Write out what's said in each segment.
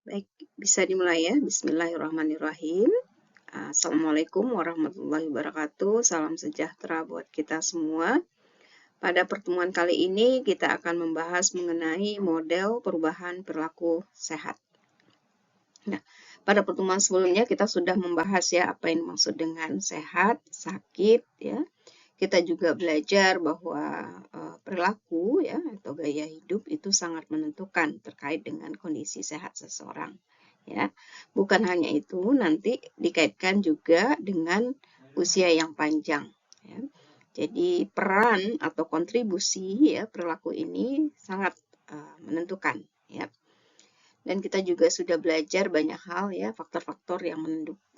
Baik, bisa dimulai ya. Bismillahirrahmanirrahim. Assalamualaikum warahmatullahi wabarakatuh. Salam sejahtera buat kita semua. Pada pertemuan kali ini kita akan membahas mengenai model perubahan perilaku sehat. Nah, pada pertemuan sebelumnya kita sudah membahas ya apa yang dimaksud dengan sehat, sakit ya. Kita juga belajar bahwa perilaku ya atau gaya hidup itu sangat menentukan terkait dengan kondisi sehat seseorang. Ya, bukan hanya itu, nanti dikaitkan juga dengan usia yang panjang. Ya. Jadi peran atau kontribusi ya perilaku ini sangat menentukan. Ya. Dan kita juga sudah belajar banyak hal ya, faktor-faktor yang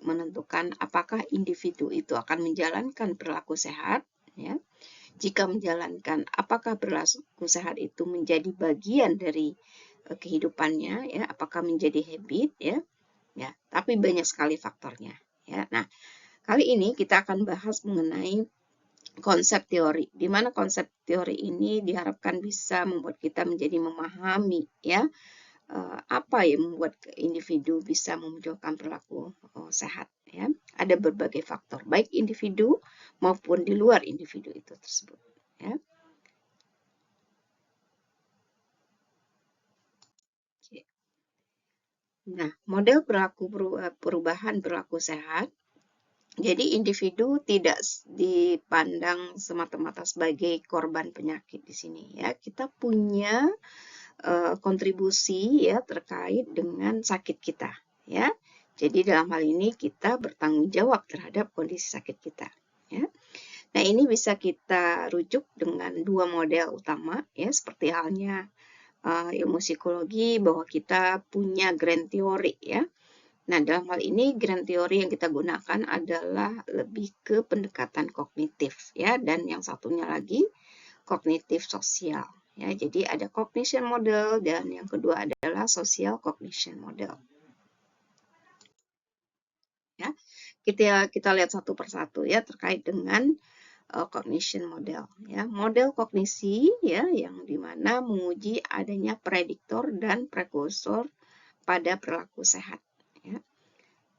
menentukan apakah individu itu akan menjalankan perilaku sehat. Ya. Jika menjalankan, apakah perilaku sehat itu menjadi bagian dari kehidupannya, ya, apakah menjadi habit, ya. Ya, tapi banyak sekali faktornya. Ya. Nah, kali ini kita akan bahas mengenai konsep teori, di mana konsep teori ini diharapkan bisa membuat kita menjadi memahami, ya, apa yang membuat individu bisa memunculkan perilaku sehat. Ya. Ada berbagai faktor, baik individu maupun di luar individu itu tersebut. Ya. Nah, model perubahan perilaku sehat. Jadi individu tidak dipandang semata-mata sebagai korban penyakit di sini ya. Kita punya kontribusi ya terkait dengan sakit kita ya. Jadi dalam hal ini kita bertanggung jawab terhadap kondisi sakit kita ya. Nah, ini bisa kita rujuk dengan dua model utama ya, seperti halnya ilmu psikologi bahwa kita punya grand theory ya. Nah, dalam hal ini grand theory yang kita gunakan adalah lebih ke pendekatan kognitif ya, dan yang satunya lagi kognitif sosial ya. Jadi ada cognition model dan yang kedua adalah social cognition model. Ya. Kita lihat satu persatu ya terkait dengan cognition model ya. Model kognisi ya yang dimana menguji adanya prediktor dan prekursor pada perilaku sehat ya.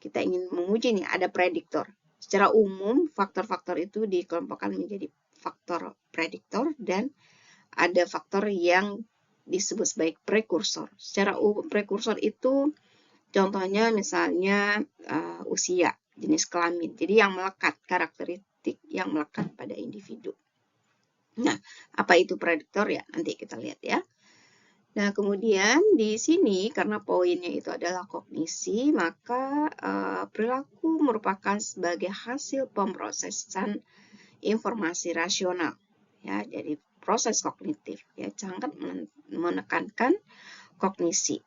Kita ingin menguji nih ada prediktor. Secara umum faktor-faktor itu dikelompokkan menjadi faktor prediktor dan ada faktor yang disebut sebagai prekursor. Secara umum prekursor itu contohnya misalnya usia, jenis kelamin. Jadi yang melekat, karakteristik yang melekat pada individu. Nah, apa itu prediktor ya? Nanti kita lihat ya. Nah, kemudian di sini karena poinnya itu adalah kognisi, maka perilaku merupakan sebagai hasil pemrosesan informasi rasional. Ya, jadi proses kognitif ya sangat menekankan kognisi.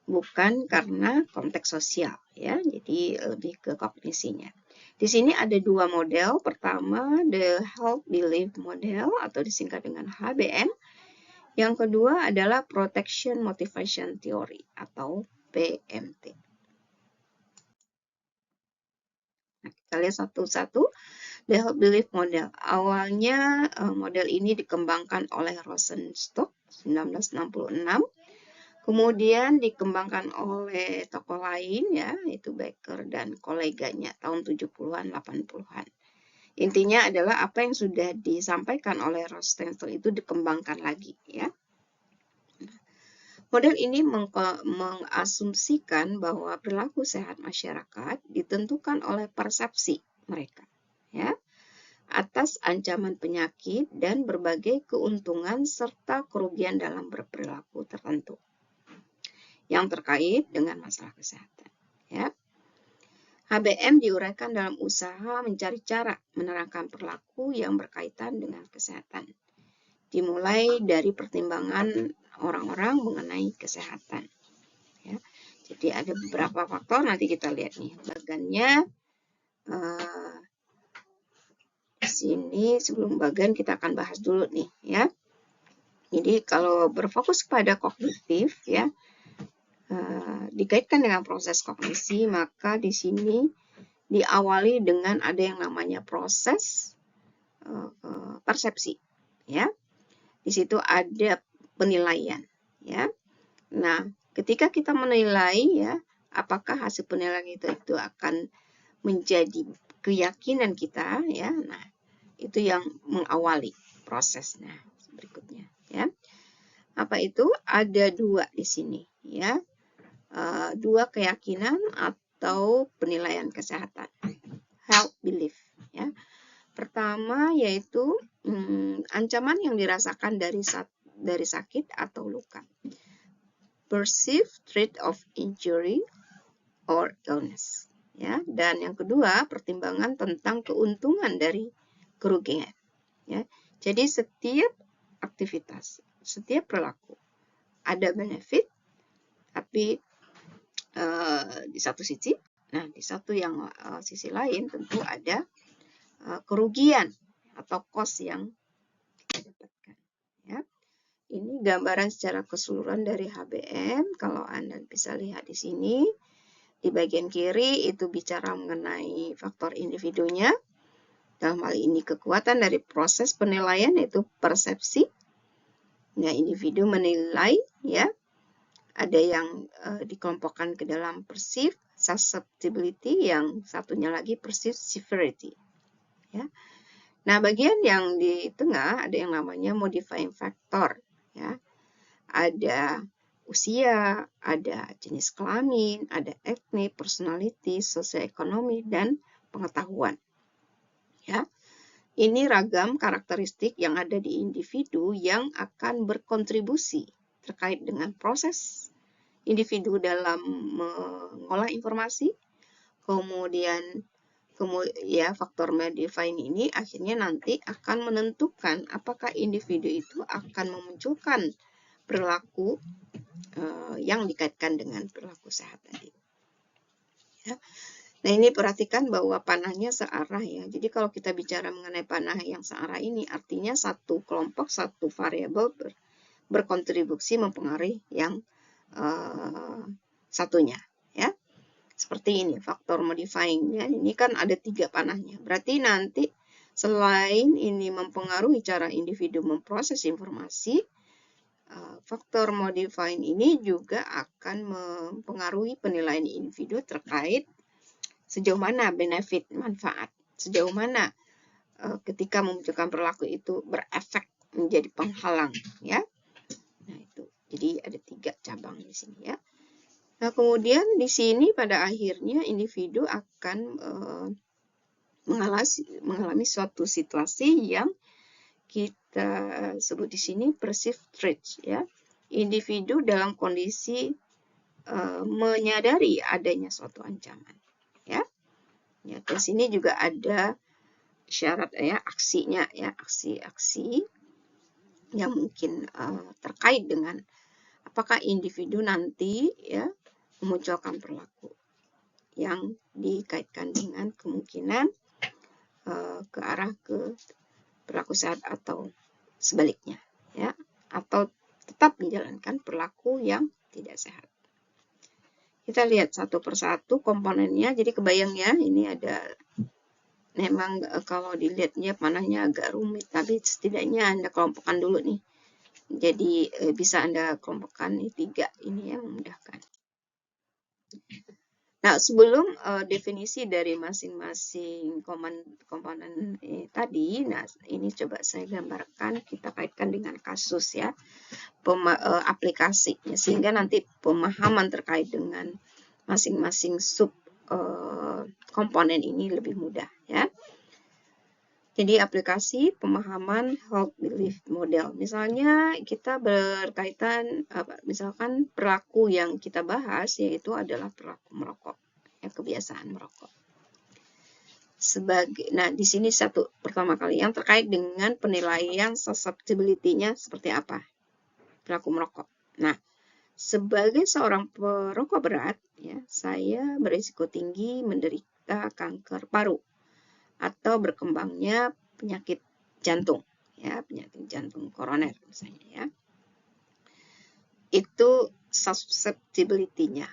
Bukan karena konteks sosial ya. Jadi lebih ke kognisinya. Di sini ada dua model. Pertama, the Health Belief Model atau disingkat dengan HBM. Yang kedua adalah Protection Motivation Theory atau PMT. Nah, kita lihat satu-satu. The Health Belief Model. Awalnya model ini dikembangkan oleh Rosenstock 1966. Kemudian dikembangkan oleh tokoh lain ya, itu Becker dan koleganya tahun 70-an, 80-an. Intinya adalah apa yang sudah disampaikan oleh Rosenstock itu dikembangkan lagi ya. Model ini mengasumsikan bahwa perilaku sehat masyarakat ditentukan oleh persepsi mereka ya atas ancaman penyakit dan berbagai keuntungan serta kerugian dalam berperilaku tertentu yang terkait dengan masalah kesehatan. Ya. HBM diuraikan dalam usaha mencari cara menerangkan perilaku yang berkaitan dengan kesehatan. Dimulai dari pertimbangan orang-orang mengenai kesehatan. Ya. Jadi ada beberapa faktor, nanti kita lihat nih. Bagannya di sini sebelum bagan kita akan bahas dulu nih ya. Jadi kalau berfokus pada kognitif ya, dikaitkan dengan proses kognisi, maka di sini diawali dengan ada yang namanya proses persepsi ya. Di situ ada penilaian ya. Nah, ketika kita menilai ya, apakah hasil penilaian itu akan menjadi keyakinan kita ya. Nah, itu yang mengawali prosesnya berikutnya ya. Apa itu? Ada dua di sini ya. Dua keyakinan atau penilaian kesehatan. Health belief ya. Pertama yaitu ancaman yang dirasakan dari sakit atau luka. Perceived threat of injury or illness. Ya, dan yang kedua, pertimbangan tentang keuntungan dari kerugian. Ya, jadi setiap aktivitas, setiap perilaku ada benefit, tapi di satu sisi, nah di sisi lain tentu ada kerugian atau cost yang kita dapatkan. Ya, ini gambaran secara keseluruhan dari HBM. Kalau Anda bisa lihat di sini. Di bagian kiri itu bicara mengenai faktor individunya. Dalam hal ini kekuatan dari proses penilaian yaitu persepsi. Nah, individu menilai ya. Ada yang dikelompokkan ke dalam perceived susceptibility, yang satunya lagi perceived severity. Ya. Nah, bagian yang di tengah ada yang namanya modifying factor ya. Ada usia, ada jenis kelamin, ada etnik, personality, sosioekonomi, dan pengetahuan. Ya, ini ragam karakteristik yang ada di individu yang akan berkontribusi terkait dengan proses individu dalam mengolah informasi. Kemudian ya faktor modifying ini akhirnya nanti akan menentukan apakah individu itu akan memunculkan perilaku yang dikaitkan dengan perilaku sehat tadi. Ya. Nah, ini perhatikan bahwa panahnya searah ya. Jadi kalau kita bicara mengenai panah yang searah ini, artinya satu kelompok, satu variabel berkontribusi mempengaruhi yang satunya. Ya, seperti ini faktor modifyingnya. Ini kan ada 3 panahnya. Berarti nanti selain ini mempengaruhi cara individu memproses informasi, faktor modifying ini juga akan mempengaruhi penilaian individu terkait sejauh mana benefit, manfaat, sejauh mana ketika memunculkan perilaku itu berefek menjadi penghalang ya. Nah, itu. Jadi ada 3 cabang di sini ya. Nah, kemudian di sini pada akhirnya individu akan mengalami suatu situasi yang kita sebut di sini perceived threat ya. Individu dalam kondisi menyadari adanya suatu ancaman ya. Ya, di sini juga ada syarat ya, aksinya ya, aksi-aksi yang mungkin terkait dengan apakah individu nanti ya memunculkan perilaku yang dikaitkan dengan kemungkinan ke arah ke perilaku sehat atau sebaliknya ya, atau tetap menjalankan perilaku yang tidak sehat. Kita lihat satu persatu komponennya. Jadi kebayang ya, ini ada memang kalau dilihatnya panahnya agak rumit, tapi setidaknya Anda kelompokkan dulu nih. Jadi bisa Anda kelompokkan nih 3 ini yang memudahkan. Nah, sebelum definisi dari masing-masing komponen tadi, nah ini coba saya gambarkan, kita kaitkan dengan kasus ya, aplikasinya, sehingga nanti pemahaman terkait dengan masing-masing sub komponen ini lebih mudah ya. Jadi aplikasi pemahaman health belief model. Misalnya kita berkaitan misalkan perilaku yang kita bahas yaitu adalah perilaku merokok, ya, kebiasaan merokok. Nah, di sini pertama kali yang terkait dengan penilaian susceptibility-nya seperti apa perilaku merokok. Nah, sebagai seorang perokok berat, ya, saya berisiko tinggi menderita kanker paru atau berkembangnya penyakit jantung, ya, penyakit jantung koroner misalnya, ya. Itu susceptibility-nya,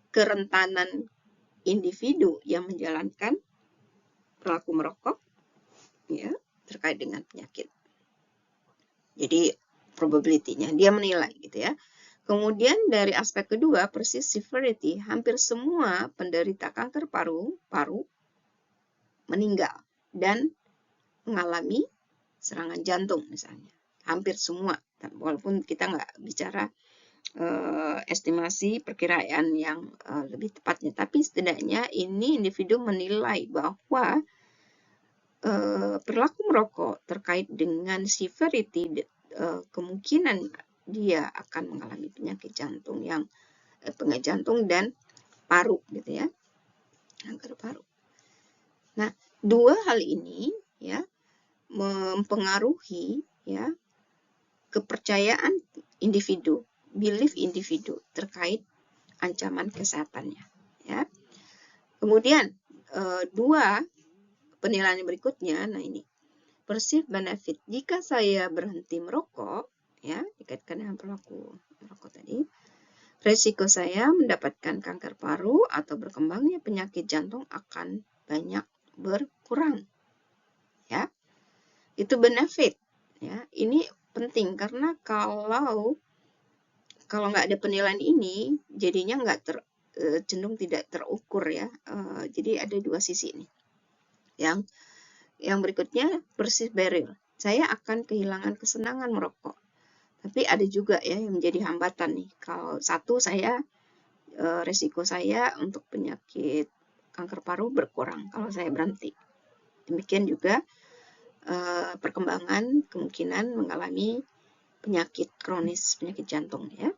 kerentanan individu yang menjalankan perilaku merokok, ya, terkait dengan penyakit. Jadi probability-nya dia menilai gitu ya. Kemudian dari aspek kedua, persist severity, hampir semua penderita kanker paru meninggal dan mengalami serangan jantung misalnya. Hampir semua, walaupun kita nggak bicara estimasi perkiraan yang lebih tepatnya, tapi setidaknya ini individu menilai bahwa perilaku merokok terkait dengan severity, kemungkinan dia akan mengalami penyakit jantung dan paru gitu ya, kanker paru. Nah, dua hal ini ya mempengaruhi ya kepercayaan individu, belief individu terkait ancaman kesehatannya ya. Kemudian dua penilaian berikutnya, nah ini perceived benefit. Jika saya berhenti merokok ya, dikaitkan dengan perilaku merokok tadi, resiko saya mendapatkan kanker paru atau berkembangnya penyakit jantung akan banyak berkurang ya. Itu benefit ya. Ini penting karena kalau nggak ada penilaian ini, jadinya cenderung tidak terukur ya. Jadi ada dua sisi nih. Yang berikutnya perceived barrier. Saya akan kehilangan kesenangan merokok. Tapi ada juga ya yang menjadi hambatan nih. Kalau satu, resiko saya untuk penyakit kanker paru berkurang kalau saya berhenti. Demikian juga perkembangan kemungkinan mengalami penyakit kronis, penyakit jantung ya.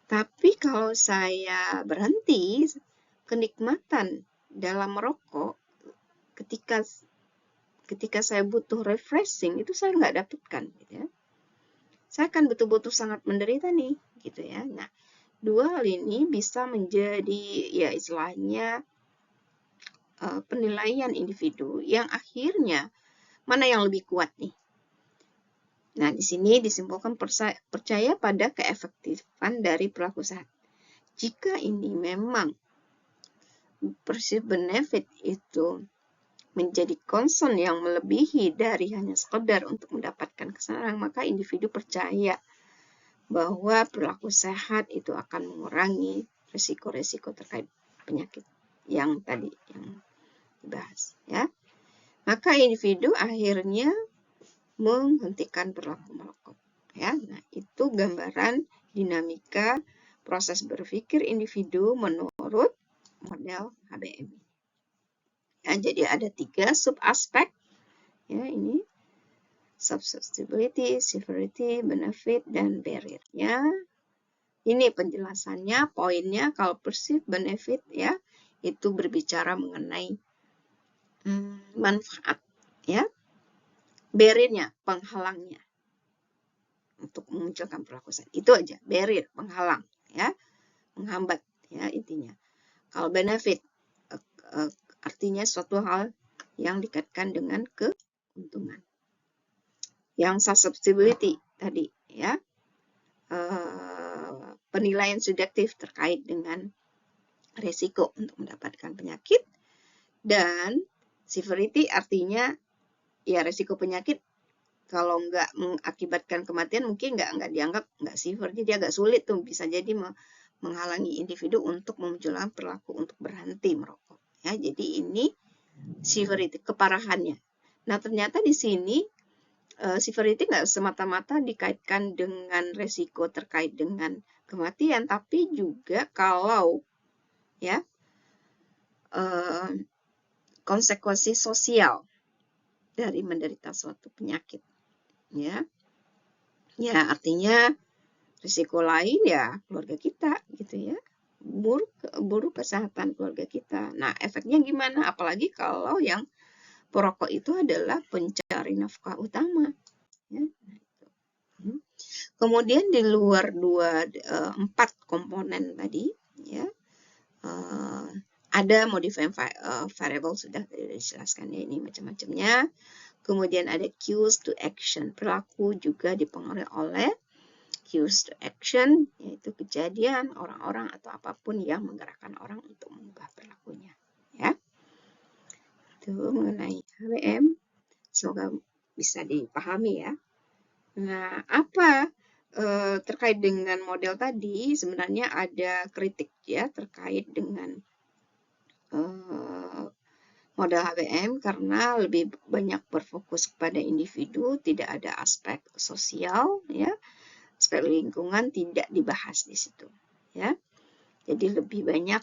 Tapi kalau saya berhenti, kenikmatan dalam merokok ketika saya butuh refreshing itu saya nggak dapatkan gitu ya. Saya akan betul-betul sangat menderita nih gitu ya. Nah, dua hal ini bisa menjadi ya istilahnya penilaian individu yang akhirnya mana yang lebih kuat nih. Nah, di sini disimpulkan percaya pada keefektifan dari perilaku sehat. Jika ini memang perceived benefit itu menjadi concern yang melebihi dari hanya sekedar untuk mendapatkan kesenangan, maka individu percaya bahwa perilaku sehat itu akan mengurangi risiko-risiko terkait penyakit yang tadi yang dibahas ya. Maka individu akhirnya menghentikan perilaku merokok ya. Nah, itu gambaran dinamika proses berpikir individu menurut model HBM. Ya, jadi ada 3 subaspek ya, ini susceptibility, severity, benefit, dan barrier ya. Ini penjelasannya, poinnya. Kalau perceived benefit ya itu berbicara mengenai manfaat ya. Barrier-nya, penghalangnya untuk memunculkan perilaku sehat. Itu aja, barrier, penghalang ya, menghambat ya intinya. Kalau benefit artinya suatu hal yang dikaitkan dengan keuntungan. Yang susceptibility tadi ya, penilaian subjektif terkait dengan resiko untuk mendapatkan penyakit. Dan severity artinya ya resiko penyakit kalau nggak mengakibatkan kematian mungkin nggak dianggap nggak severe, jadi agak sulit tuh, bisa jadi menghalangi individu untuk memunculkan perilaku untuk berhenti merokok ya. Jadi ini severity, keparahannya. Nah, ternyata di sini severity nggak semata-mata dikaitkan dengan resiko terkait dengan kematian, tapi juga kalau ya konsekuensi sosial dari menderita suatu penyakit ya. Ya, artinya risiko lain ya keluarga kita gitu ya. Buruk kesehatan keluarga kita. Nah, efeknya gimana? Apalagi kalau yang perokok itu adalah pencari nafkah utama. Ya. Kemudian di luar 4 komponen tadi, ya, ada modifying variable, sudah dijelaskan ya, ini macam-macamnya. Kemudian ada cues to action, perilaku juga dipengaruhi oleh cues to action, yaitu kejadian, orang-orang atau apapun yang menggerakkan orang untuk mengubah perilakunya. Ya, itu mengenai HBM. Semoga bisa dipahami ya. Nah, apa terkait dengan model tadi sebenarnya ada kritik ya terkait dengan model HBM karena lebih banyak berfokus kepada individu, tidak ada aspek sosial ya, aspek lingkungan tidak dibahas di situ ya. Jadi lebih banyak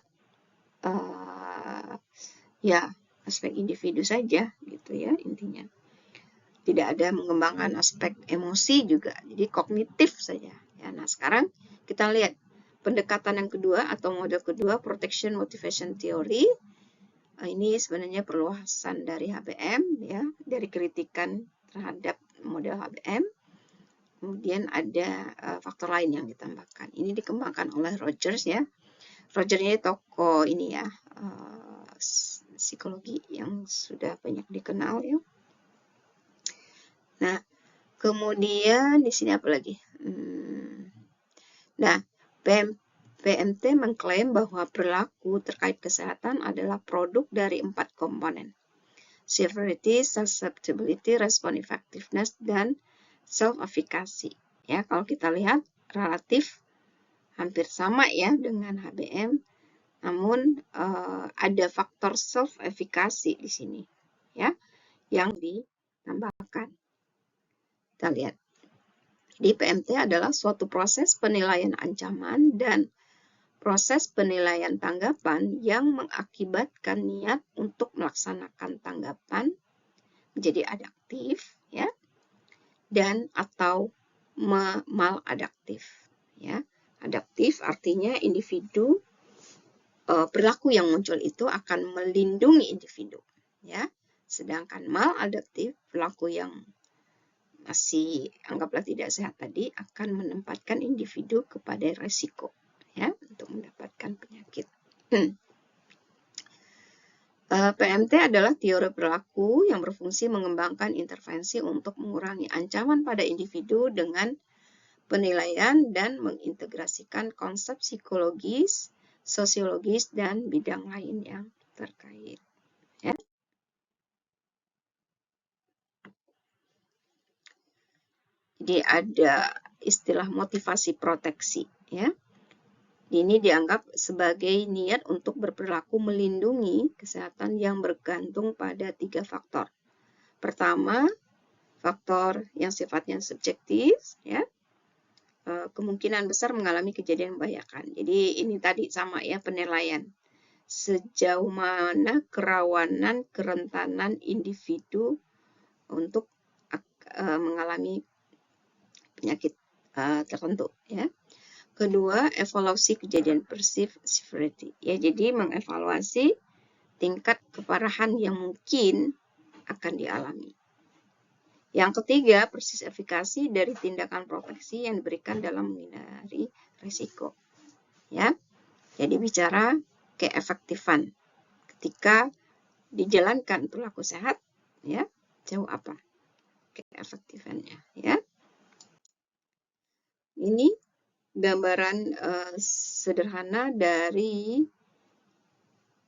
ya aspek individu saja gitu ya intinya. Tidak ada mengembangkan aspek emosi juga, jadi kognitif saja. Ya, nah sekarang kita lihat pendekatan yang kedua atau model kedua, protection motivation theory. Ini sebenarnya perluasan dari HBM ya, dari kritikan terhadap model HBM. Kemudian ada faktor lain yang ditambahkan. Ini dikembangkan oleh Rogers ya. Rogers ini tokoh ini ya, psikologi yang sudah banyak dikenal ya. Nah, kemudian di sini apa lagi? Nah, PMT mengklaim bahwa perilaku terkait kesehatan adalah produk dari 4 komponen. Severity, susceptibility, respon effectiveness, dan self-efficacy. Ya, kalau kita lihat relatif hampir sama ya dengan HBM, namun ada faktor self-efficacy di sini ya yang ditambahkan. Kita lihat. Di PMT adalah suatu proses penilaian ancaman dan proses penilaian tanggapan yang mengakibatkan niat untuk melaksanakan tanggapan menjadi adaptif ya dan atau maladaptif ya. Adaptif artinya individu perilaku yang muncul itu akan melindungi individu ya. Sedangkan maladaptif perilaku yang masih anggaplah tidak sehat tadi akan menempatkan individu kepada resiko ya untuk mendapatkan penyakit. PMT adalah teori perilaku yang berfungsi mengembangkan intervensi untuk mengurangi ancaman pada individu dengan penilaian dan mengintegrasikan konsep psikologis, sosiologis, dan bidang lain yang terkait. Ya. Jadi ada istilah motivasi proteksi. Ya. Ini dianggap sebagai niat untuk berperilaku melindungi kesehatan yang bergantung pada 3 faktor. Pertama, faktor yang sifatnya subjektif, ya, kemungkinan besar mengalami kejadian membahayakan. Jadi ini tadi sama ya penilaian. Sejauh mana kerawanan, kerentanan individu untuk mengalami penyakit tertentu, ya. Kedua, evaluasi kejadian perceived severity. Ya, jadi mengevaluasi tingkat keparahan yang mungkin akan dialami. Yang ketiga, persis efikasi dari tindakan proteksi yang diberikan dalam menghindari risiko. Ya, jadi bicara keefektifan ketika dijalankan perilaku sehat, ya, jauh apa keefektifannya, ya. Ini gambaran sederhana dari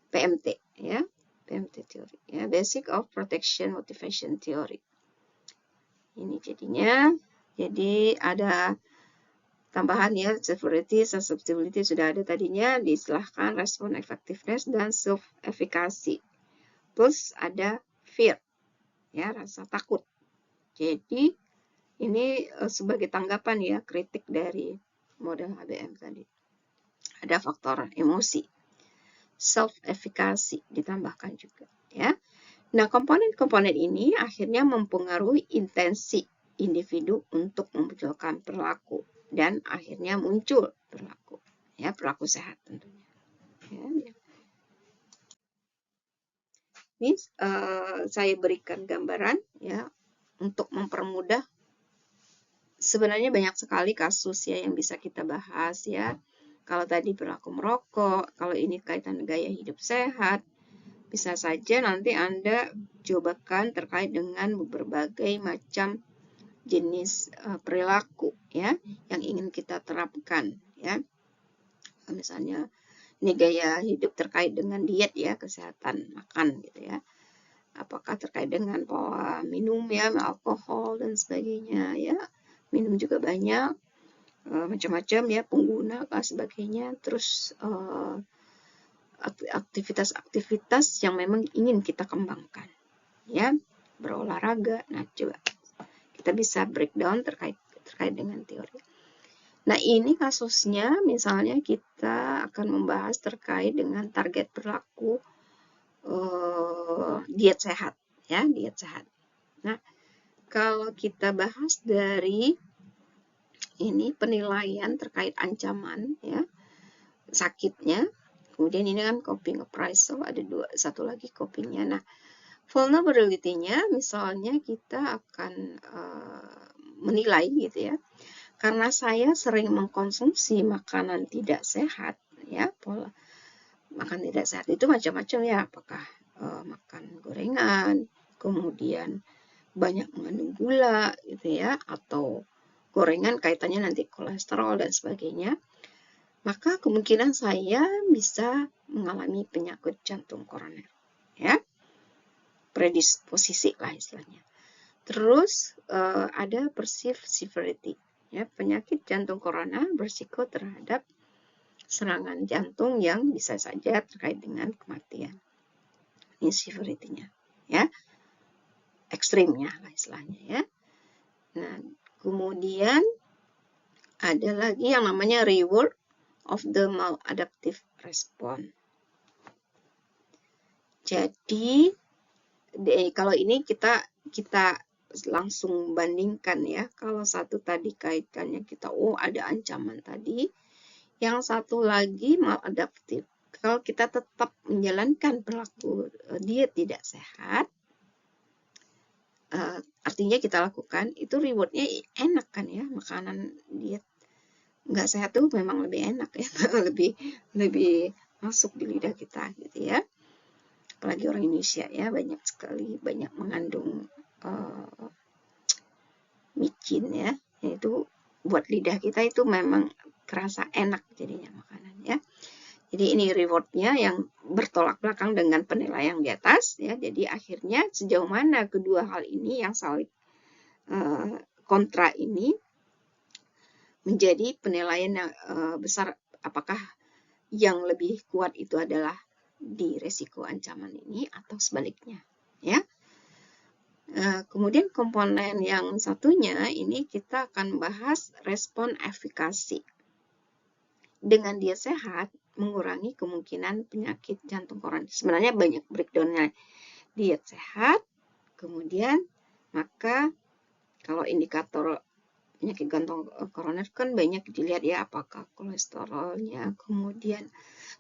PMT, ya, PMT teori, ya, Basic of Protection Motivation Theory. Ini jadinya, jadi ada tambahan ya, severity, susceptibility sudah ada tadinya, diistilahkan respon effectiveness dan self-efficacy. Plus ada fear, ya, rasa takut. Jadi ini sebagai tanggapan ya, kritik dari model HBM tadi. Ada faktor emosi, self-efficacy ditambahkan juga, ya. Nah, komponen-komponen ini akhirnya mempengaruhi intensi individu untuk memunculkan perilaku dan akhirnya muncul perilaku, ya, perilaku sehat tentunya. Ya. Ini saya berikan gambaran ya untuk mempermudah. Sebenarnya banyak sekali kasus ya yang bisa kita bahas ya. Kalau tadi perilaku merokok, kalau ini kaitan gaya hidup sehat, bisa saja nanti Anda cobakan terkait dengan berbagai macam jenis perilaku ya yang ingin kita terapkan ya. Misalnya ini gaya hidup terkait dengan diet ya, kesehatan makan gitu ya. Apakah terkait dengan pola minum ya, alkohol dan sebagainya ya. Minum juga banyak. macam-macam ya, pengguna dan sebagainya, terus aktivitas-aktivitas yang memang ingin kita kembangkan ya, berolahraga. Nah, coba kita bisa breakdown terkait dengan teori. Nah, ini kasusnya misalnya kita akan membahas terkait dengan target perilaku diet sehat ya, diet sehat. Nah, kalau kita bahas dari ini penilaian terkait ancaman ya, sakitnya, kemudian ini kan coping appraisal, ada satu lagi copingnya. Nah, vulnerability-nya misalnya kita akan menilai gitu ya, karena saya sering mengkonsumsi makanan tidak sehat ya, pola makan tidak sehat itu macam-macam ya, apakah makan gorengan, kemudian banyak mengandung gula gitu ya, atau gorengan kaitannya nanti kolesterol dan sebagainya, maka kemungkinan saya bisa mengalami penyakit jantung koroner ya, predisposisi lah istilahnya. Terus ada perceived severity ya, penyakit jantung koroner berisiko terhadap serangan jantung yang bisa saja terkait dengan kematian. Ini severity-nya ya, ekstrimnya lah istilahnya ya. Nah, kemudian ada lagi yang namanya reward of the maladaptive response. Jadi kalau ini kita langsung bandingkan ya. Kalau satu tadi kaitannya kita ada ancaman tadi, yang satu lagi maladaptive. Kalau kita tetap menjalankan perilaku diet tidak sehat, artinya kita lakukan itu rewardnya enak kan ya, makanan diet nggak sehat tuh memang lebih enak ya, lebih masuk di lidah kita gitu ya. Apalagi orang Indonesia ya, banyak mengandung micin ya, yaitu buat lidah kita itu memang kerasa enak jadinya makanan ya. Jadi ini rewardnya yang bertolak belakang dengan penilaian di atas ya. Jadi akhirnya sejauh mana kedua hal ini yang saling kontra ini menjadi penilaian yang besar, apakah yang lebih kuat itu adalah di resiko ancaman ini atau sebaliknya ya. Kemudian komponen yang satunya ini kita akan bahas respon efikasi. Dengan diet sehat mengurangi kemungkinan penyakit jantung koroner. Sebenarnya banyak breakdown-nya. Diet sehat, kemudian maka kalau indikator penyakit jantung koroner kan banyak dilihat ya, apakah kolesterolnya, kemudian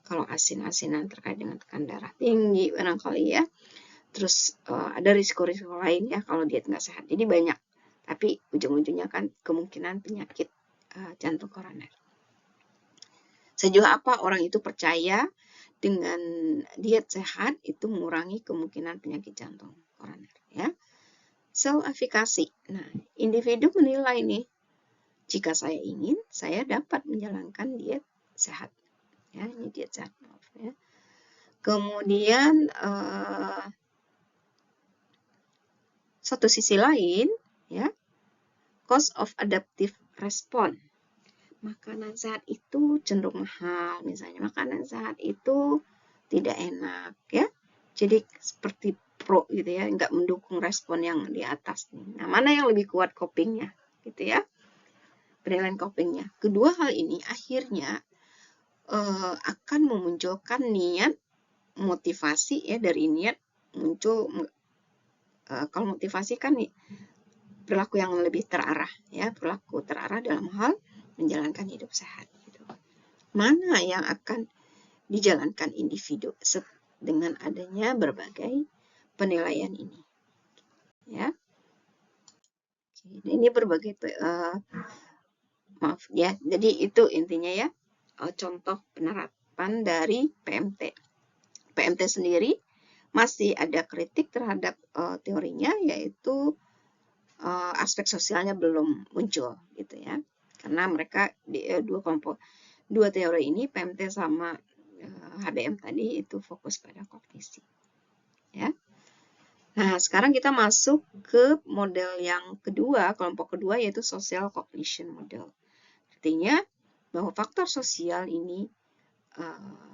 kalau asin-asinan terkait dengan tekanan darah tinggi barangkali ya. Terus ada risiko-risiko lain ya kalau diet nggak sehat. Jadi banyak, tapi ujung-ujungnya kan kemungkinan penyakit jantung koroner. Sejauh apa orang itu percaya dengan diet sehat itu mengurangi kemungkinan penyakit jantung koroner ya. Self-efikasi. Nah, individu menilai nih, jika saya ingin, saya dapat menjalankan diet sehat. Ya, ini diet sehat. Ya. Kemudian satu sisi lain, ya, cost of adaptive response. Makanan sehat itu cenderung mahal, misalnya makanan sehat itu tidak enak, ya. Jadi seperti pro gitu ya, nggak mendukung respon yang di atas nih. Nah, mana yang lebih kuat copingnya, gitu ya? Penilaian copingnya. Kedua hal ini akhirnya akan memunculkan niat, motivasi ya, dari niat muncul kalau motivasi kan nih perilaku yang lebih terarah ya, perilaku terarah dalam hal menjalankan hidup sehat gitu. Mana yang akan dijalankan individu dengan adanya berbagai penilaian ini ya. Ini berbagai maaf ya, jadi itu intinya ya, contoh penerapan dari PMT. PMT sendiri masih ada kritik terhadap teorinya, yaitu aspek sosialnya belum muncul gitu ya, karena mereka di dua teori ini, PMT sama HDM tadi, itu fokus pada kognisi ya. Nah, sekarang kita masuk ke model yang kedua, kelompok kedua, yaitu social cognition model. Artinya bahwa faktor sosial ini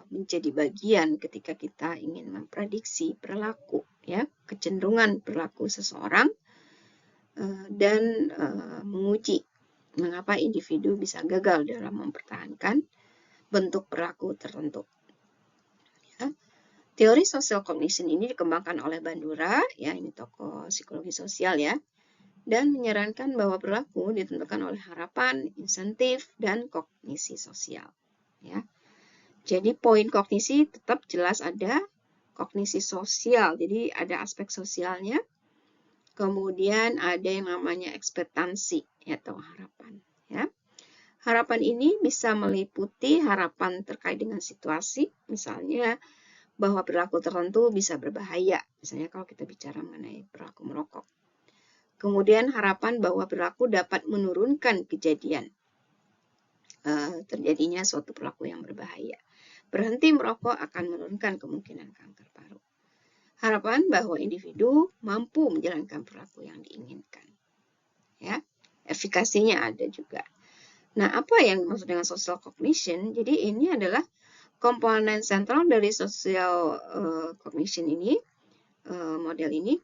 menjadi bagian ketika kita ingin memprediksi perilaku, ya, kecenderungan perilaku seseorang, dan menguji mengapa individu bisa gagal dalam mempertahankan bentuk perilaku tertentu. Ya. Teori social cognition ini dikembangkan oleh Bandura, ya, ini tokoh psikologi sosial, ya, dan menyarankan bahwa perilaku ditentukan oleh harapan, insentif, dan kognisi sosial. Ya. Jadi poin kognisi tetap jelas ada kognisi sosial, jadi ada aspek sosialnya. Kemudian ada yang namanya ekspektansi atau harapan. Ya. Harapan ini bisa meliputi harapan terkait dengan situasi, misalnya bahwa perilaku tertentu bisa berbahaya, misalnya kalau kita bicara mengenai perilaku merokok. Kemudian harapan bahwa perilaku dapat menurunkan kejadian terjadinya suatu perilaku yang berbahaya. Berhenti merokok akan menurunkan kemungkinan kanker paru. Harapan bahwa individu mampu menjalankan perilaku yang diinginkan. Ya, efikasinya ada juga. Nah, apa yang dimaksud dengan social cognition? Jadi ini adalah komponen sentral dari social cognition ini, model ini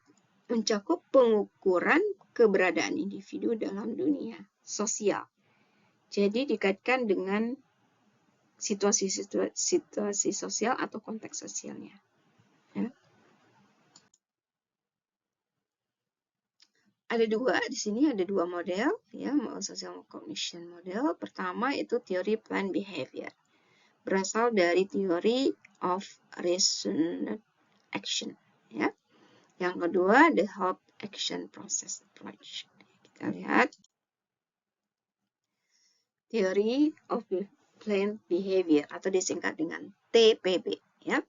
mencakup pengukuran keberadaan individu dalam dunia sosial. Jadi dikaitkan dengan situasi sosial atau konteks sosialnya. Ya. Di sini ada dua model, ya, social cognition model. Pertama itu teori planned behavior, berasal dari teori of reasoned action. Ya. Yang kedua, the help action process approach. Kita lihat teori of planned behavior atau disingkat dengan TPB. Ya.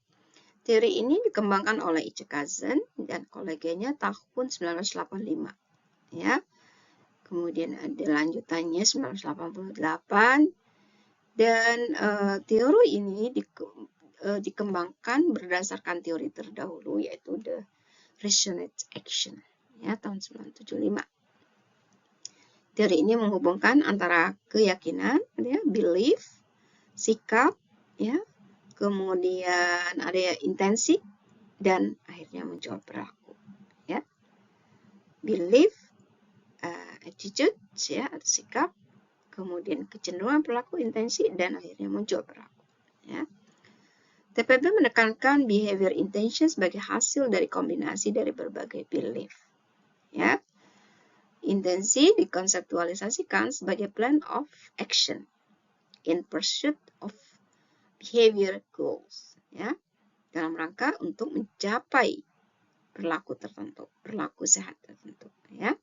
Teori ini dikembangkan oleh Ichikazen dan koleganya tahun 1985. Ya. Kemudian ada lanjutannya 1988 dan teori ini dikembangkan berdasarkan teori terdahulu yaitu the reasoned action, ya, tahun 1975. Teori ini menghubungkan antara keyakinan, ya, belief, sikap, ya, kemudian ada intensi, dan akhirnya muncul perilaku. Ya. Belief, attitude, ya, atau sikap, kemudian kecenderungan perilaku, intensi, dan akhirnya muncul perilaku. Ya. TPB menekankan behavior intention sebagai hasil dari kombinasi dari berbagai belief. Ya. Intensi dikonseptualisasikan sebagai plan of action in pursuit of behavior goals, ya, dalam rangka untuk mencapai perilaku tertentu, perilaku sehat tertentu, ya.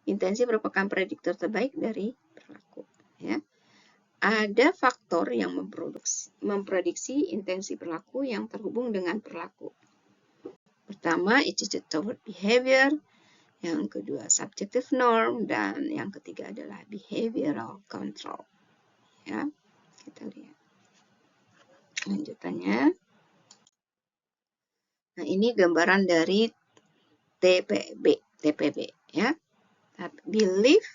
Intensi merupakan prediktor terbaik dari perilaku, ya. Ada faktor yang memprediksi intensi perilaku yang terhubung dengan perilaku. Pertama, attitude toward behavior. Yang kedua, subjective norm, dan yang ketiga adalah behavioral control. Ya, kita lihat lanjutannya. Nah, ini gambaran dari TPB, ya. Belief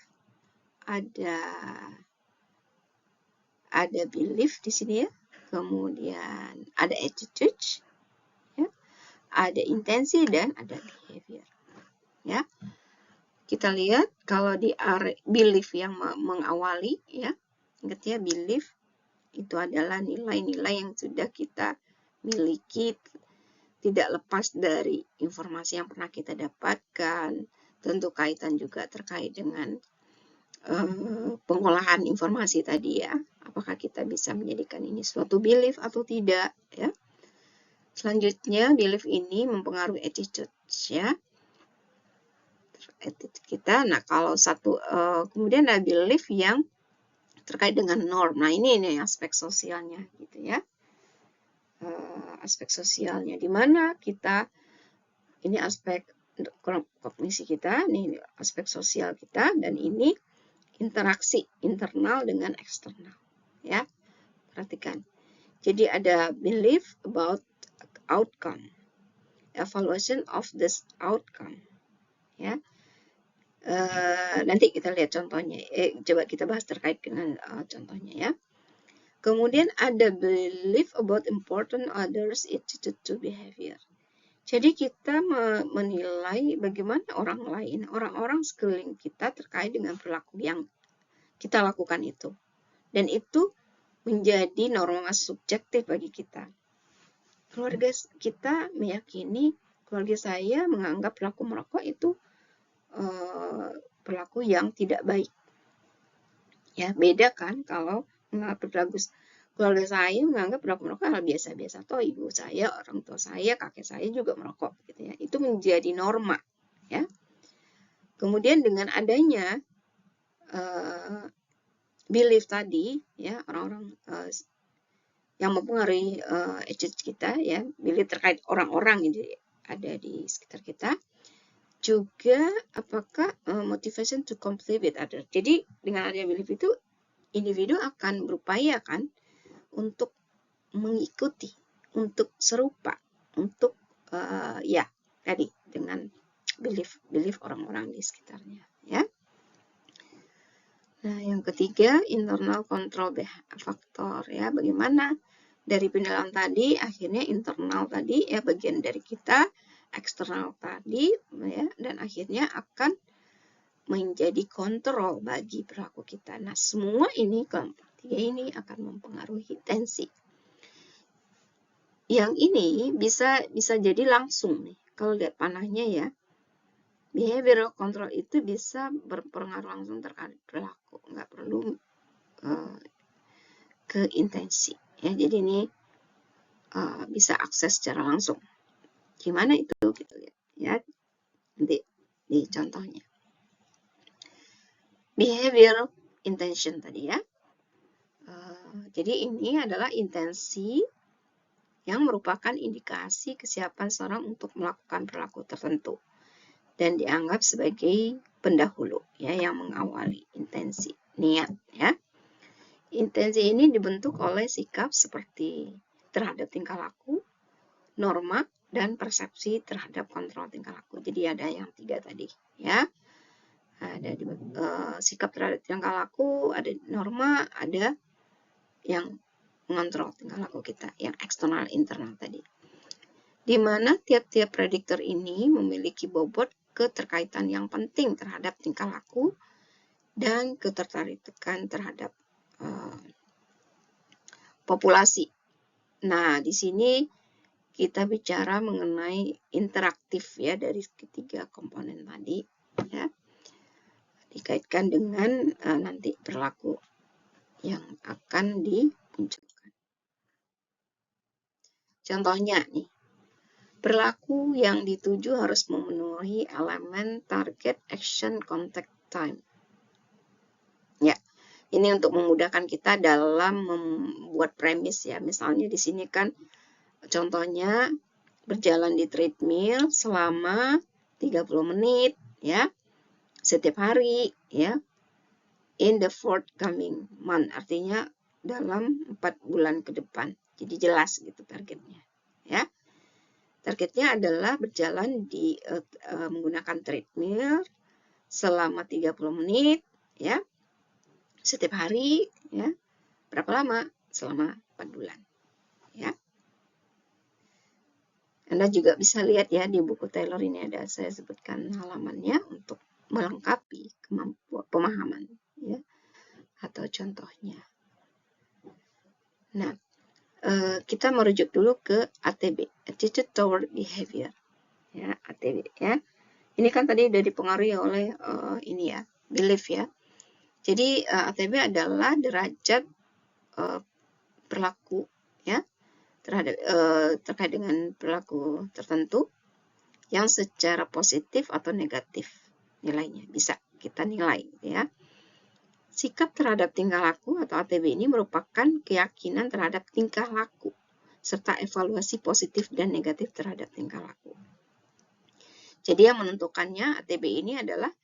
ada belief di sini, ya. Kemudian ada attitude, ya. Ada intensi dan ada behavior. Ya. Kita lihat kalau di belief yang mengawali, ya, ingat ya, belief itu adalah nilai-nilai yang sudah kita miliki, tidak lepas dari informasi yang pernah kita dapatkan, tentu kaitan juga terkait dengan pengolahan informasi tadi, ya, apakah kita bisa menjadikan ini suatu belief atau tidak, ya. Selanjutnya belief ini mempengaruhi attitude, ya, attitude kita. Nah, kalau kemudian ada belief yang terkait dengan norm. Nah, ini aspek sosialnya, gitu, ya. Aspek sosialnya di mana kita ini aspek kognisi kita, ini aspek sosial kita, dan ini interaksi internal dengan eksternal, ya. Perhatikan. Jadi ada belief about outcome, evaluation of this outcome, ya. Nanti kita lihat contohnya. Coba kita bahas terkait dengan contohnya ya. Kemudian ada belief about important others attitude to behavior. Jadi kita menilai bagaimana orang lain, orang-orang sekeliling kita terkait dengan perilaku yang kita lakukan itu. Dan itu menjadi norma subjektif bagi kita. Keluarga kita meyakini, keluarga saya menganggap perilaku merokok itu perilaku yang tidak baik. Ya, beda kan kalau menganggap perilaku keluarga saya menganggap perilaku merokok hal biasa-biasa. Toh ibu saya, orang tua saya, kakek saya juga merokok gitu ya. Itu menjadi norma ya. Kemudian dengan adanya belief tadi ya, orang-orang yang mempengaruhi attitude kita ya, belief terkait orang-orang yang ada di sekitar kita, juga apakah motivation to comply with others. Jadi dengan adanya belief itu individu akan berupaya kan untuk mengikuti, untuk serupa, untuk ya tadi dengan belief orang-orang di sekitarnya ya. Nah, yang ketiga internal control factor ya, bagaimana dari penilaian tadi akhirnya internal tadi ya, bagian dari kita, eksternal tadi ya, dan akhirnya akan menjadi kontrol bagi perilaku kita. Nah, semua ini kelompok tiga ini akan mempengaruhi tensi. Yang ini bisa jadi langsung nih. Kalau lihat panahnya ya, behavioral control itu bisa berpengaruh langsung terhadap perilaku, nggak perlu ke intensi. Ya, jadi ini bisa akses secara langsung. Gimana itu kita lihat ya nanti di contohnya. Behavioral intention tadi ya. Jadi ini adalah intensi yang merupakan indikasi kesiapan seorang untuk melakukan perilaku tertentu dan dianggap sebagai pendahulu ya, yang mengawali intensi, niat ya. Intensi ini dibentuk oleh sikap seperti terhadap tingkah laku, norma, dan persepsi terhadap kontrol tingkah laku. Jadi ada yang tiga tadi ya. Ada sikap terhadap tingkah laku, ada norma, ada yang mengontrol tingkah laku kita, yang eksternal internal tadi. Di mana tiap-tiap prediktor ini memiliki bobot keterkaitan yang penting terhadap tingkah laku dan ketertarikan terhadap populasi. Nah, di sini kita bicara mengenai interaktif ya dari ketiga komponen tadi ya, dikaitkan dengan nanti perilaku yang akan dimunculkan. Contohnya nih, perilaku yang dituju harus memenuhi elemen target action contact time. Ya, ini untuk memudahkan kita dalam membuat premis ya. Misalnya di sini kan contohnya berjalan di treadmill selama 30 menit ya, setiap hari ya, in the forthcoming month, artinya dalam 4 bulan ke depan. Jadi jelas gitu targetnya ya. Targetnya adalah berjalan di menggunakan treadmill selama 30 menit ya, setiap hari ya. Berapa lama? Selama 4 bulan ya. Anda juga bisa lihat ya di buku Taylor ini ada saya sebutkan halamannya untuk melengkapi kemampuan pemahaman ya, atau contohnya. Nah, kita merujuk dulu ke ATB, Attitude Toward Behavior. Ya, ATB ya. Ini kan tadi sudah dipengaruhi oleh ini ya, belief ya. Jadi ATB adalah derajat perilaku ya terhadap terkait dengan perilaku tertentu yang secara positif atau negatif nilainya bisa kita nilai ya. Sikap terhadap tingkah laku atau ATB ini merupakan keyakinan terhadap tingkah laku serta evaluasi positif dan negatif terhadap tingkah laku. Jadi yang menentukannya ATB ini adalah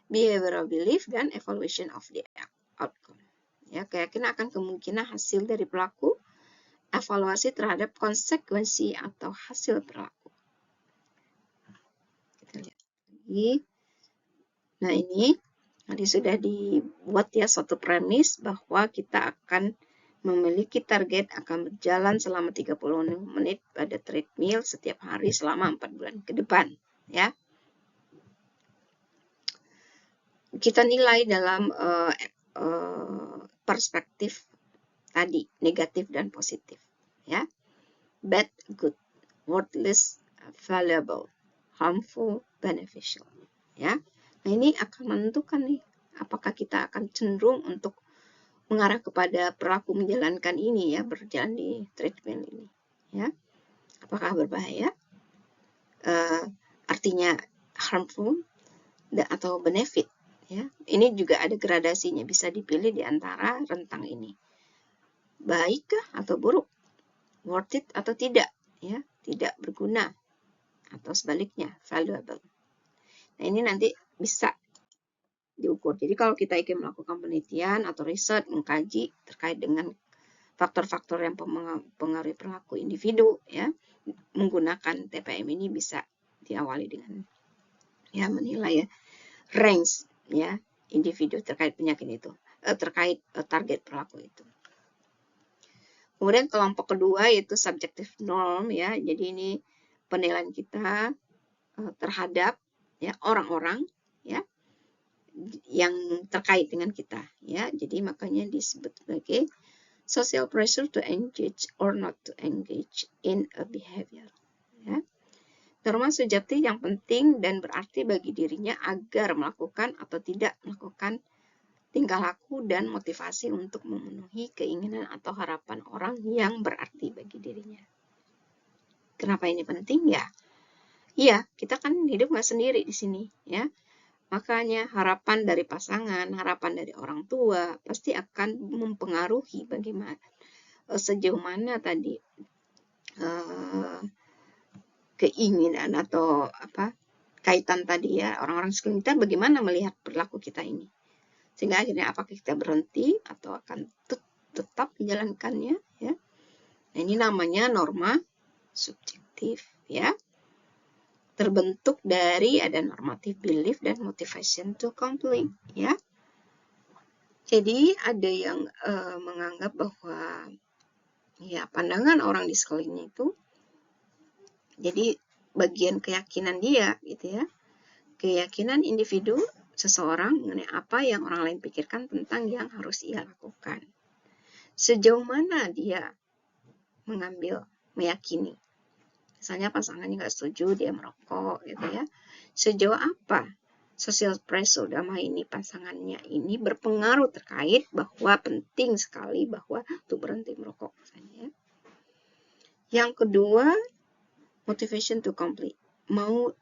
behavioral belief dan evaluation of the outcome. Ya, keyakinan akan kemungkinan hasil dari pelaku, evaluasi terhadap konsekuensi atau hasil perilaku. Kita lihat lagi. Nah, ini tadi sudah dibuat ya suatu premis bahwa kita akan memiliki target akan berjalan selama 30 menit pada treadmill setiap hari selama 4 bulan ke depan, ya. Kita nilai dalam perspektif tadi, negatif dan positif, ya. Bad, good, worthless, valuable, harmful, beneficial, ya. Nah, ini akan menentukan nih apakah kita akan cenderung untuk mengarah kepada perilaku menjalankan ini ya, berjalan di treadmill ini, ya. Apakah berbahaya? Artinya harmful atau benefit, ya. Ini juga ada gradasinya, bisa dipilih di antara rentang ini. Baikkah atau buruk? Worth it atau tidak, ya, tidak berguna atau sebaliknya valuable. Nah, ini nanti bisa diukur. Jadi kalau kita ingin melakukan penelitian atau riset, mengkaji terkait dengan faktor-faktor yang mempengaruhi perilaku individu, ya, menggunakan TPM ini bisa diawali dengan ya menilai ya range ya individu terkait penyakit itu, terkait target perilaku itu. Kemudian kelompok kedua yaitu subjective norm ya. Jadi ini penilaian kita terhadap ya orang-orang ya yang terkait dengan kita ya. Jadi makanya disebut sebagai social pressure to engage or not to engage in a behavior ya. Norma subjektif yang penting dan berarti bagi dirinya agar melakukan atau tidak melakukan tingkah laku dan motivasi untuk memenuhi keinginan atau harapan orang yang berarti bagi dirinya. Kenapa ini penting ya? Iya, kita kan hidup nggak sendiri di sini ya. Makanya harapan dari pasangan, harapan dari orang tua pasti akan mempengaruhi bagaimana sejauh mana tadi keinginan atau kaitan tadi ya orang-orang sekeliling kita bagaimana melihat perilaku kita ini. Sehingga akhirnya apakah kita berhenti atau akan tetap menjalankannya ya. Nah, ini namanya norma subjektif ya. Terbentuk dari ada normative belief dan motivation to complete ya. Jadi ada yang menganggap bahwa ya pandangan orang di sekelilingnya itu jadi bagian keyakinan dia gitu ya. Keyakinan individu seseorang mengenai apa yang orang lain pikirkan tentang yang harus ia lakukan. Sejauh mana dia meyakini. Misalnya pasangannya nggak setuju, dia merokok gitu ya. Sejauh apa social pressure dalam ini pasangannya ini berpengaruh terkait bahwa penting sekali bahwa untuk berhenti merokok misalnya. Yang kedua, motivation to complete. Mau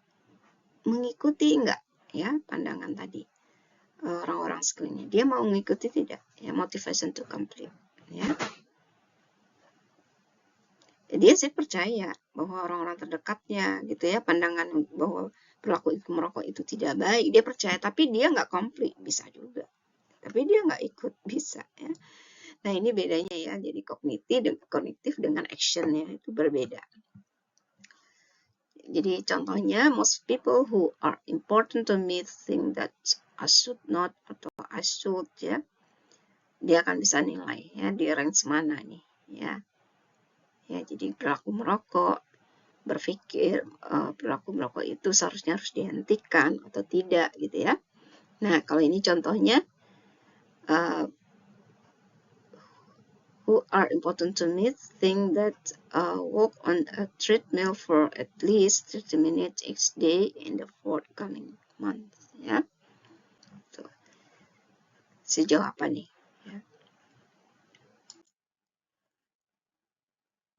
mengikuti enggak ya pandangan tadi orang-orang sekelilingnya. Dia mau mengikuti tidak? Ya, motivation to complete ya. Dia sih percaya bahwa orang-orang terdekatnya gitu ya pandangan bahwa perilaku merokok itu tidak baik, dia percaya, tapi dia nggak komplit, bisa juga, tapi dia nggak ikut, bisa ya. Nah, ini bedanya ya, jadi kognitif dengan actionnya itu berbeda. Jadi contohnya, most people who are important to me think that I should not atau I should ya, dia akan bisa nilai ya di range mana nih ya. Ya, jadi perilaku merokok, berpikir perilaku merokok itu seharusnya harus dihentikan atau tidak gitu ya. Nah, kalau ini contohnya who are important to me think that walk on a treadmill for at least 30 minutes each day in the forthcoming month ya. Tuh. Sejauh apa nih? Ya.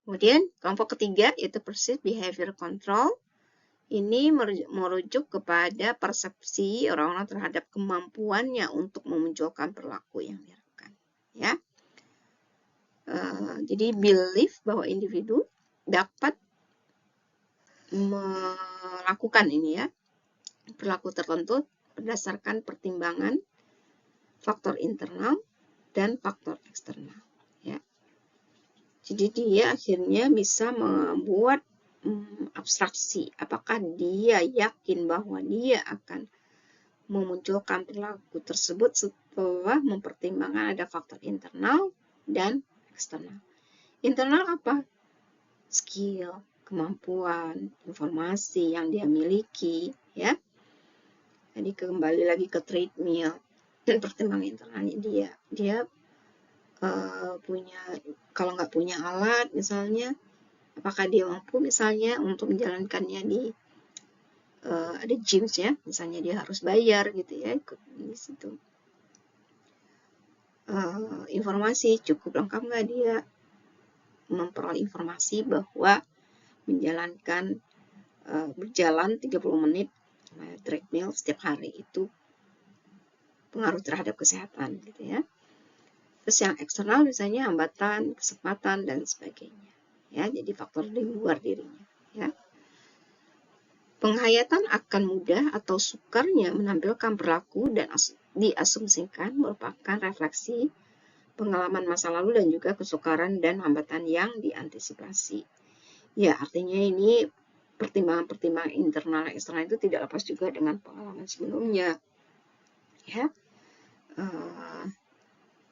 Kemudian kelompok ketiga yaitu perceived behavior control. Ini merujuk kepada persepsi orang-orang terhadap kemampuannya untuk memunculkan perilaku yang diharapkan. Ya. Jadi belief bahwa individu dapat melakukan ini ya perilaku tertentu berdasarkan pertimbangan faktor internal dan faktor eksternal. Ya. Jadi dia akhirnya bisa membuat abstraksi. Apakah dia yakin bahwa dia akan memunculkan perilaku tersebut setelah mempertimbangkan ada faktor internal dan eksternal. Internal apa? Skill, kemampuan, informasi yang dia miliki, ya. Jadi kembali lagi ke treadmill, pertimbangan internalnya dia punya, kalau nggak punya alat misalnya, apakah dia mampu misalnya untuk menjalankannya di ada gyms ya, misalnya dia harus bayar gitu ya, ikut di situ. Informasi cukup lengkap nggak dia memperoleh informasi bahwa menjalankan berjalan 30 menit treadmill setiap hari itu pengaruh terhadap kesehatan gitu ya. Terus yang eksternal misalnya hambatan, kesempatan dan sebagainya. Ya, jadi faktor di luar dirinya, ya. Penghayatan akan mudah atau sukarnya menampilkan perilaku dan diasumsikan merupakan refleksi pengalaman masa lalu dan juga kesukaran dan hambatan yang diantisipasi. Ya, artinya ini pertimbangan-pertimbangan internal dan eksternal itu tidak lepas juga dengan pengalaman sebelumnya. Ya,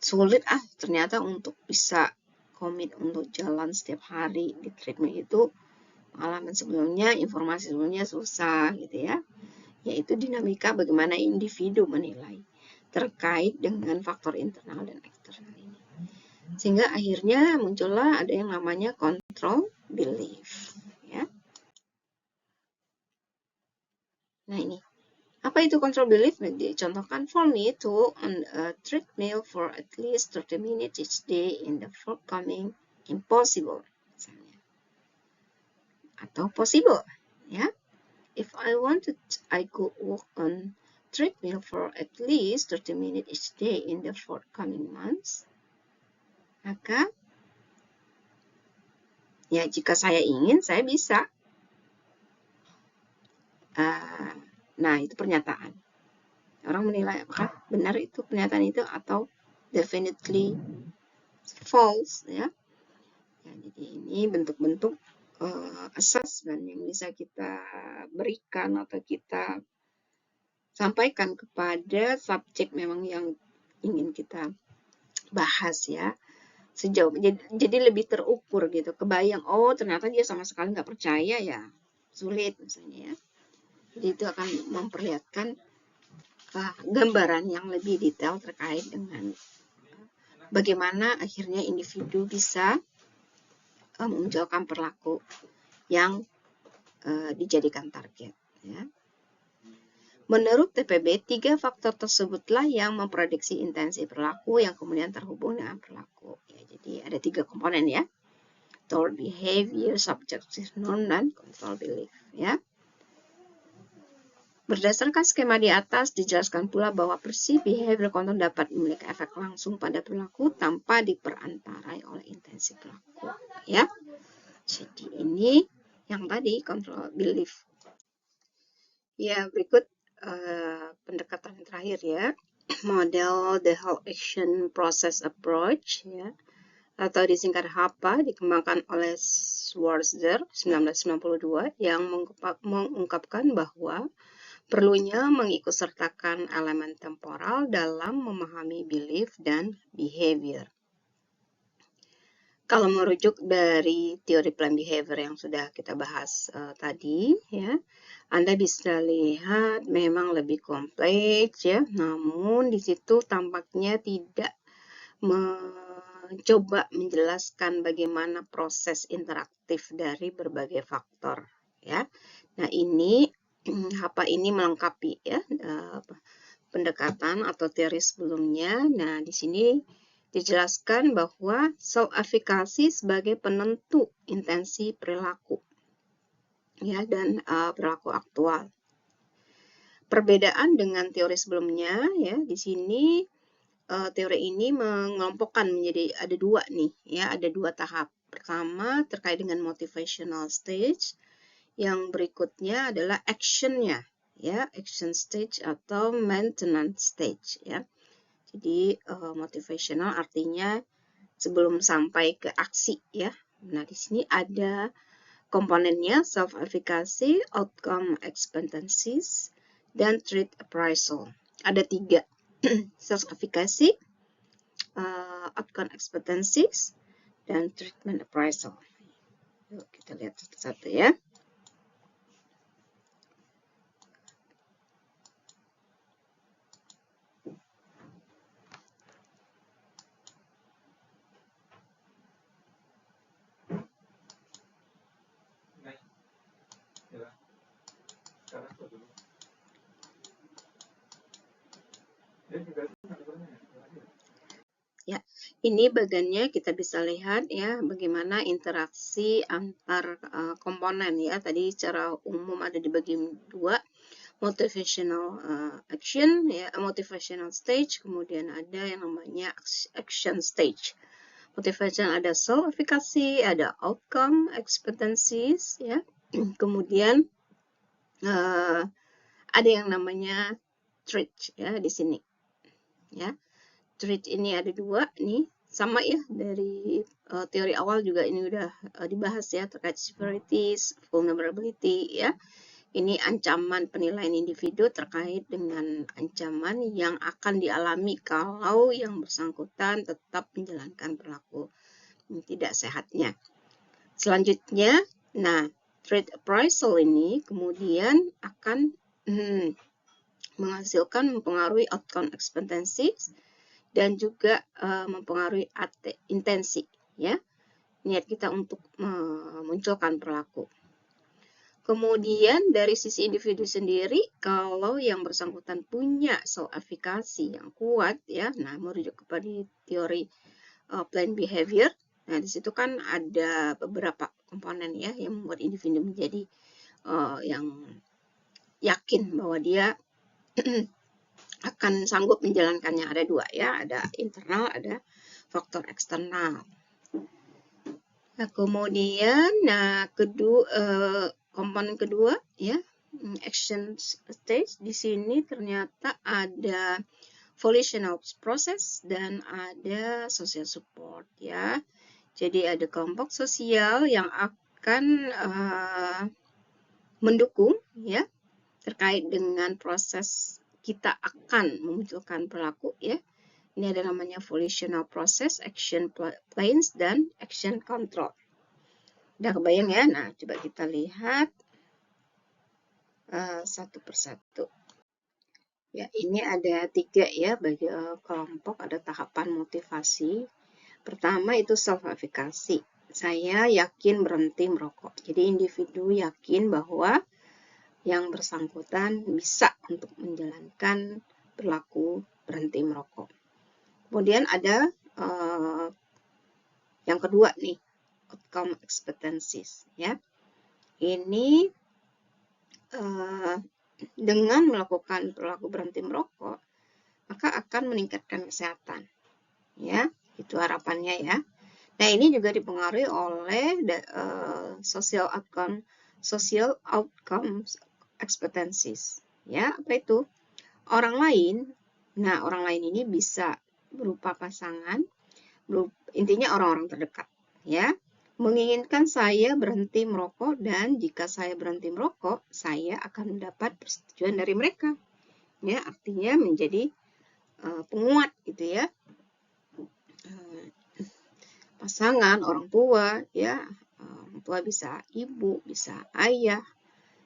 sulit ternyata untuk bisa komit untuk jalan setiap hari di treadmill itu. Pengalaman sebelumnya, informasi sebelumnya susah gitu ya. Yaitu dinamika bagaimana individu menilai terkait dengan faktor internal dan eksternal ini. Sehingga akhirnya muncullah ada yang namanya control belief. Ya. Nah ini, apa itu control belief? Dicontohkan, for me to on a treadmill for at least 30 minutes each day in the forthcoming impossible. Misalnya. Atau possible. Ya. If I wanted, I could walk on treadmill for at least 30 minutes each day in the forthcoming months. Maka, ya jika saya ingin, saya bisa. Nah, itu pernyataan. Orang menilai apakah benar itu pernyataan itu atau definitely false, ya. Jadi ini bentuk-bentuk assessment yang bisa kita berikan atau kita sampaikan kepada subjek memang yang ingin kita bahas ya, sejauh jadi lebih terukur gitu, kebayang ternyata dia sama sekali nggak percaya ya, sulit misalnya ya. Jadi itu akan memperlihatkan gambaran yang lebih detail terkait dengan bagaimana akhirnya individu bisa memunculkan perilaku yang dijadikan target ya. Menurut TPB, 3 faktor tersebutlah yang memprediksi intensi perilaku yang kemudian terhubung dengan perilaku. Ya, jadi ada 3 komponen ya. Toward behavior, subjective norm, dan control belief. Ya. Berdasarkan skema di atas, dijelaskan pula bahwa perceived behavior control dapat memiliki efek langsung pada perilaku tanpa diperantarai oleh intensi perilaku. Ya. Jadi ini yang tadi control belief. Ya, berikut pendekatan terakhir ya, model the whole action process approach ya, atau disingkat HAPA, dikembangkan oleh Schwarzer 1992 yang mengungkapkan bahwa perlunya mengikutsertakan elemen temporal dalam memahami belief dan behavior. Kalau merujuk dari teori plan behavior yang sudah kita bahas tadi, ya, Anda bisa lihat memang lebih kompleks, ya. Namun di situ tampaknya tidak mencoba menjelaskan bagaimana proses interaktif dari berbagai faktor, ya. Nah ini HAPA ini melengkapi ya pendekatan atau teori sebelumnya. Nah di sini dijelaskan bahwa self-efficacy sebagai penentu intensi perilaku ya dan perilaku aktual. Perbedaan dengan teori sebelumnya ya, di sini teori ini mengelompokkan menjadi ada 2 nih ya, ada 2 tahap. Pertama terkait dengan motivational stage, yang berikutnya adalah action-nya ya, action stage atau maintenance stage ya. Jadi motivational artinya sebelum sampai ke aksi ya. Nah, di sini ada komponennya self-efficacy, outcome expectancies, dan treat appraisal. Ada 3, self efficacy, outcome expectancies, dan treatment appraisal. Yuk kita lihat satu-satu ya. Ya, ini bagiannya kita bisa lihat ya bagaimana interaksi antar komponen ya. Tadi secara umum ada di bagian 2, motivational action ya, motivational stage, kemudian ada yang namanya action stage. Motivation ada self efficacy, ada outcome expectancies ya. Kemudian ada yang namanya treat ya di sini ya. Treat ini ada 2 nih, sama ya dari teori awal juga ini udah dibahas ya terkait severities, vulnerability ya. Ini ancaman penilaian individu terkait dengan ancaman yang akan dialami kalau yang bersangkutan tetap menjalankan perilaku tidak sehatnya. Selanjutnya, nah, treat appraisal ini kemudian akan menghasilkan mempengaruhi outcome expectancies dan juga mempengaruhi intensi ya, niat kita untuk memunculkan perilaku. Kemudian dari sisi individu sendiri, kalau yang bersangkutan punya self efficacy yang kuat ya, nah merujuk kepada teori planned behavior. Nah di situ kan ada beberapa komponen ya yang membuat individu menjadi yang yakin bahwa dia akan sanggup menjalankannya. Ada 2 ya, ada internal, ada faktor eksternal. Nah, kemudian komponen kedua ya, action stage. Di sini ternyata ada volitional process dan ada social support ya. Jadi ada kelompok sosial yang akan mendukung ya terkait dengan proses kita akan memunculkan perilaku ya. Ini ada namanya volitional process, action plans, dan action control. Udah kebayang ya? Nah, coba kita lihat satu persatu. Ya, ini ada 3 ya bagi kelompok, ada tahapan motivasi. Pertama itu self efficacy. Saya yakin berhenti merokok. Jadi individu yakin bahwa yang bersangkutan bisa untuk menjalankan perilaku berhenti merokok. Kemudian ada yang kedua nih, outcome expectancies ya. Ini dengan melakukan perilaku berhenti merokok, maka akan meningkatkan kesehatan ya. Itu harapannya ya. Nah, ini juga dipengaruhi oleh social outcomes expectancies ya. Apa itu? Orang lain. Nah, orang lain ini bisa berupa pasangan, intinya orang-orang terdekat ya, menginginkan saya berhenti merokok, dan jika saya berhenti merokok saya akan mendapat persetujuan dari mereka ya, artinya menjadi penguat gitu ya. Pasangan, orang tua ya, orang tua bisa ibu, bisa ayah,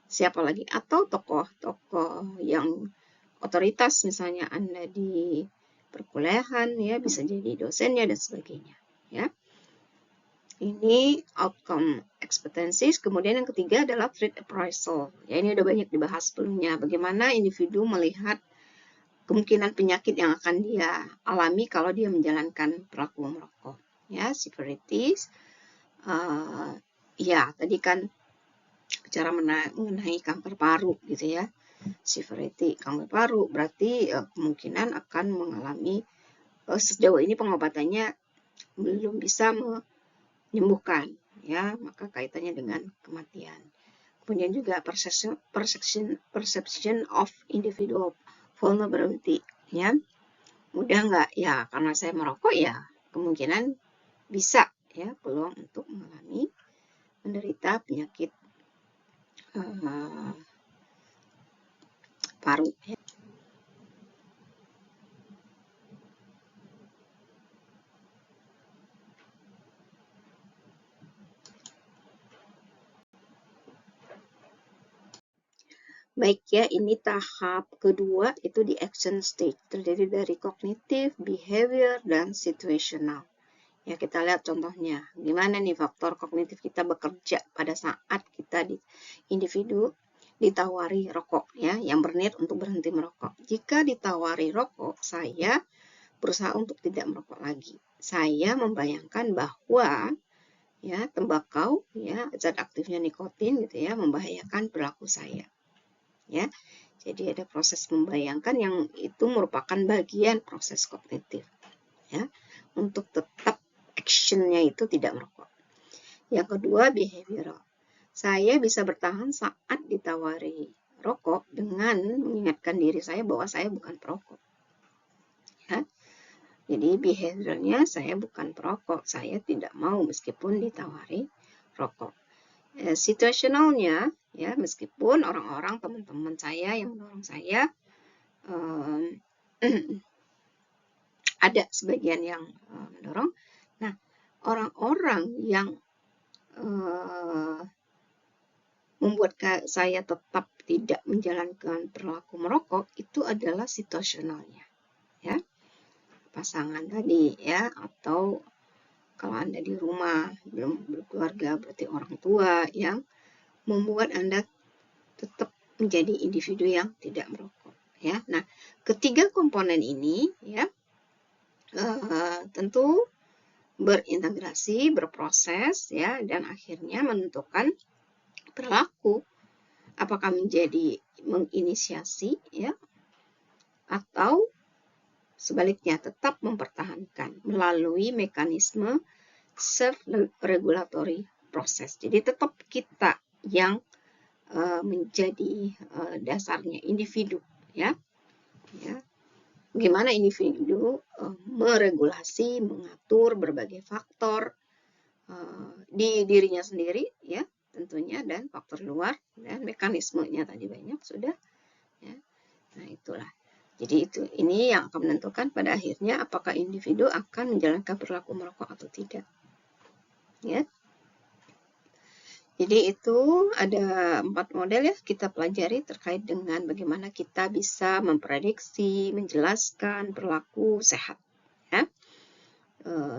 siapa lagi, atau tokoh-tokoh yang otoritas, misalnya Anda di perkuliahan ya, bisa jadi dosennya dan sebagainya ya. Ini outcome expectancies. Kemudian yang ketiga adalah treat appraisal ya, ini udah banyak dibahas sebelumnya, bagaimana individu melihat kemungkinan penyakit yang akan dia alami kalau dia menjalankan perilaku merokok ya. Severities ya, tadi kan bicara mengenai kanker paru gitu ya. Severity kanker paru berarti kemungkinan akan mengalami, sejauh ini pengobatannya belum bisa menyembuhkan ya, maka kaitannya dengan kematian. Kemudian juga perception of individual vulnerability ya. Mudah nggak ya, karena saya merokok ya kemungkinan bisa ya peluang untuk menderita penyakit paru. Baik ya, ini tahap kedua itu di action stage, terdiri dari kognitif, behavior, dan situational. Ya, kita lihat contohnya. Gimana nih faktor kognitif kita bekerja pada saat kita individu ditawari rokok ya, yang berniat untuk berhenti merokok. Jika ditawari rokok, saya berusaha untuk tidak merokok lagi. Saya membayangkan bahwa ya tembakau ya zat aktifnya nikotin gitu ya membahayakan perilaku saya. Ya. Jadi ada proses membayangkan yang itu merupakan bagian proses kognitif ya untuk tetap actionnya itu tidak merokok. Yang kedua, behavioral. Saya bisa bertahan saat ditawari rokok dengan mengingatkan diri saya bahwa saya bukan perokok. Ya. Jadi behaviornya saya bukan perokok, saya tidak mau meskipun ditawari rokok. Situationalnya ya meskipun orang-orang teman-teman saya yang mendorong saya ada sebagian yang mendorong. Nah, orang-orang yang membuat saya tetap tidak menjalankan perilaku merokok itu adalah situasionalnya, ya pasangan tadi ya, atau kalau Anda di rumah belum berkeluarga berarti orang tua yang membuat Anda tetap menjadi individu yang tidak merokok, ya. Nah, ketiga komponen ini ya tentu berintegrasi, berproses ya, dan akhirnya menentukan perilaku apakah menjadi menginisiasi ya atau sebaliknya tetap mempertahankan melalui mekanisme self-regulatory proses. Jadi tetap kita yang menjadi dasarnya individu ya. Ya. Bagaimana individu meregulasi, mengatur berbagai faktor di dirinya sendiri ya tentunya dan faktor luar dan mekanismenya tadi banyak sudah ya. Nah, itulah. Jadi ini yang akan menentukan pada akhirnya apakah individu akan menjalankan perilaku merokok atau tidak. Ya. Jadi itu ada 4 model ya kita pelajari terkait dengan bagaimana kita bisa memprediksi, menjelaskan perilaku sehat. Ya.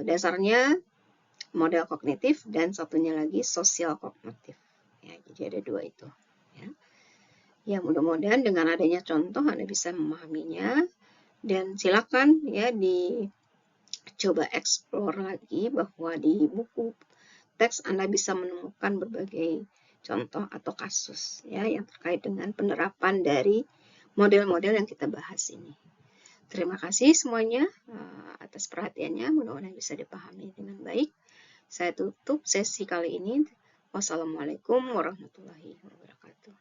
Dasarnya model kognitif dan satunya lagi sosial kognitif. Ya, jadi ada 2 itu. Ya. Ya mudah-mudahan dengan adanya contoh Anda bisa memahaminya dan silakan ya dicoba explore lagi bahwa di buku teks Anda bisa menemukan berbagai contoh atau kasus ya yang terkait dengan penerapan dari model-model yang kita bahas ini. Terima kasih semuanya atas perhatiannya, mudah-mudahan bisa dipahami dengan baik. Saya tutup sesi kali ini. Wassalamualaikum warahmatullahi wabarakatuh.